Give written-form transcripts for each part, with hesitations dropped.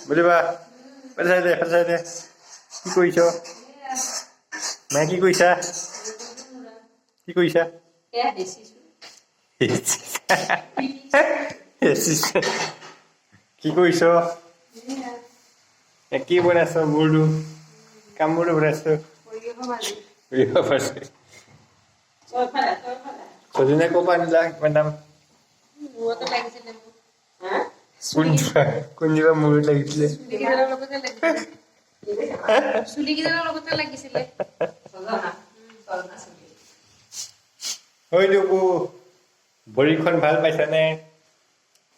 বুলিবা পেলাই দে কি কৰিছ মায়ে কি কৰিছা কি কৰিছ কি বনাইছ মোৰটো কামোৰটো বনাইছ সজনে ক'ৰ পৰা আনিলা কিমান দাম কোনজোপা মূৰত লাগিছিলে ভৰিখন ভাল পাইছানে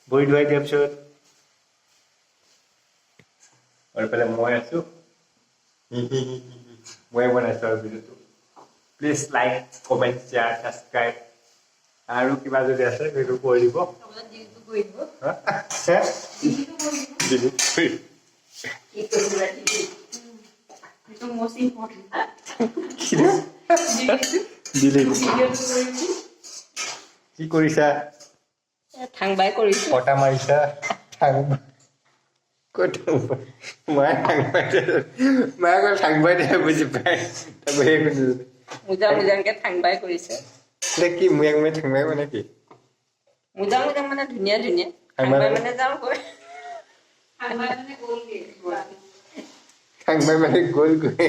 ভৰি ধুৱাই দিয়াৰ পিছত আৰু এইফালে মই আছো মই বনাইছো আৰু ভিডিঅ'টো please like comment share subscribe আৰু কিবা যদি আছে সেইটো কৰি দিব কি কৰিছা ঠাং বাই কৰিছো ফটা মাৰিছা ঠাং ক'ত মায়ে ঠাং বাই দিয়ে বুজি পাই মুজাংকে ঠাং বাই কৰিছে কি মুয়াং মে ঠাং বাই মানে কি মুজাং মানে ধুনীয়া ধুনীয়া ঠাং বাই মানে যাওঁ গৈ ঠাং বাই মানে গ'ল গৈ